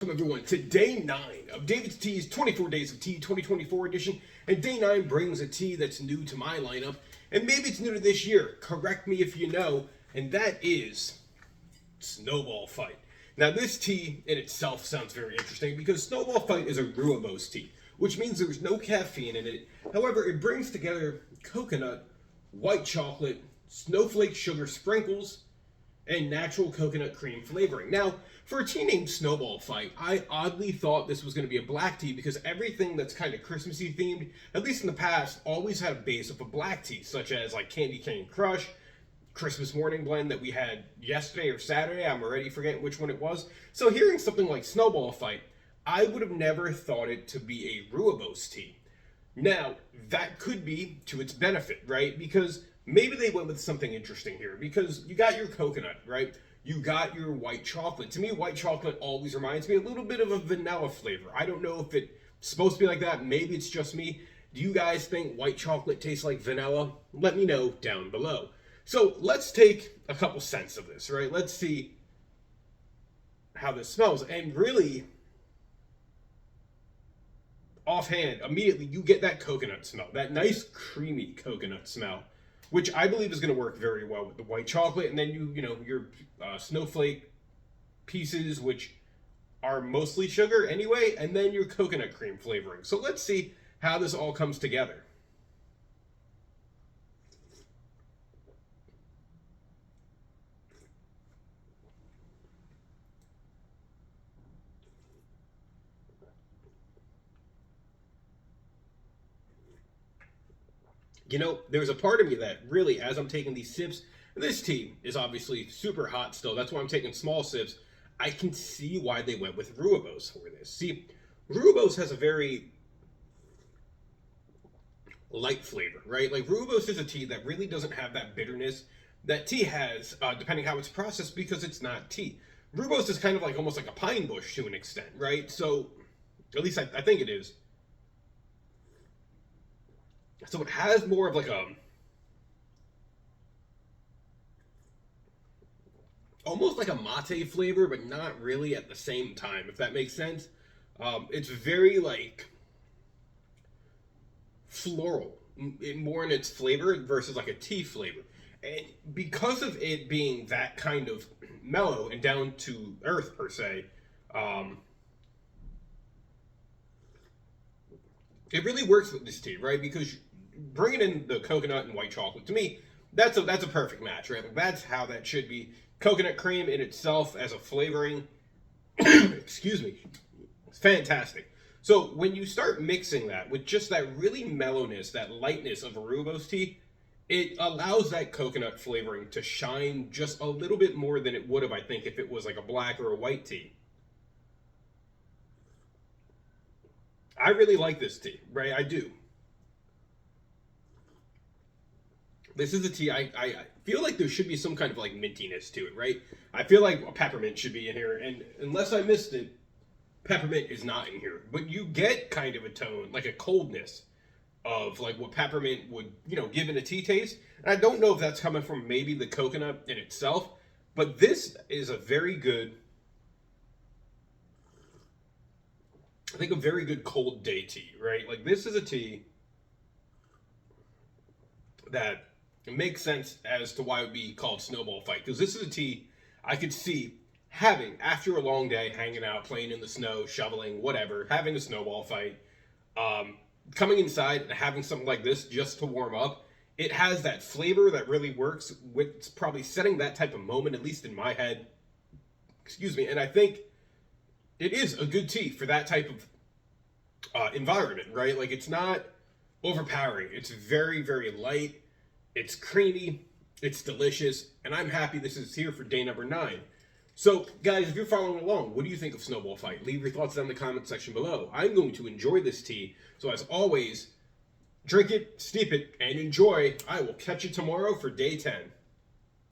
Welcome everyone to day 9 of David's Tea's 24 Days of Tea 2024 edition, and day 9 brings a tea that's new to my lineup, and maybe it's new to this year, correct me if you know, and that is Snowball Fight. Now this tea in itself sounds very interesting because Snowball Fight is a rooibos tea, which means there's no caffeine in it. However, it brings together coconut, white chocolate, snowflake sugar sprinkles, and natural coconut cream flavoring. Now, for a tea named Snowball Fight, I oddly thought this was going to be a black tea because everything that's kind of Christmassy themed, at least in the past, always had a base of a black tea, such as like Candy Cane Crush, Christmas Morning Blend that we had yesterday or Saturday. I'm already forgetting which one it was. So hearing something like Snowball Fight, I would have never thought it to be a rooibos tea. Now, that could be to its benefit, right? Because maybe they went with something interesting here because you got your coconut, right? You got your white chocolate. To me, white chocolate always reminds me a little bit of a vanilla flavor. I don't know if it's supposed to be like that. Maybe it's just me. Do you guys think white chocolate tastes like vanilla? Let me know down below. So let's take a couple scents of this, right? Let's see how this smells. And really, offhand, immediately you get that coconut smell, that nice creamy coconut smell, which I believe is going to work very well with the white chocolate, and then your snowflake pieces, which are mostly sugar anyway, and then your coconut cream flavoring. So let's see how this all comes together. You know, there's a part of me that really, as I'm taking these sips, this tea is obviously super hot still. That's why I'm taking small sips. I can see why they went with rooibos for this. See, rooibos has a very light flavor, right? Like rooibos is a tea that really doesn't have that bitterness that tea has, depending how it's processed, because it's not tea. Rooibos is kind of like almost like a pine bush to an extent, right? So, at least I think it is. So it has more of like a almost like a mate flavor, but not really at the same time, if that makes sense. It's very like floral, more in its flavor versus like a tea flavor. And because of it being that kind of mellow and down to earth per se, it really works with this tea, right? Because bringing in the coconut and white chocolate, to me, that's a perfect match, right? Like that's how that should be. Coconut cream in itself as a flavoring, excuse me, it's fantastic. So when you start mixing that with just that really mellowness, that lightness of a rooibos tea, it allows that coconut flavoring to shine just a little bit more than it would have, I think, if it was like a black or a white tea. I really like this tea, right? I do. This is a tea, I feel like there should be some kind of like mintiness to it, right? I feel like a peppermint should be in here, and unless I missed it, peppermint is not in here. But you get kind of a tone, like a coldness of like what peppermint would, give in a tea taste. And I don't know if that's coming from maybe the coconut in itself, but this is a very good, I think a very good cold day tea, right? Like this is a tea that it makes sense as to why it would be called Snowball Fight, because this is a tea I could see having after a long day, hanging out, playing in the snow, shoveling, whatever, having a snowball fight, coming inside and having something like this just to warm up. It has that flavor that really works with probably setting that type of moment, at least in my head. Excuse me. And I think it is a good tea for that type of environment, right? Like it's not overpowering. It's very, very light. It's creamy, it's delicious, and I'm happy this is here for day number 9. So, guys, if you're following along, what do you think of Snowball Fight? Leave your thoughts down in the comment section below. I'm going to enjoy this tea, so as always, drink it, steep it, and enjoy. I will catch you tomorrow for day 10.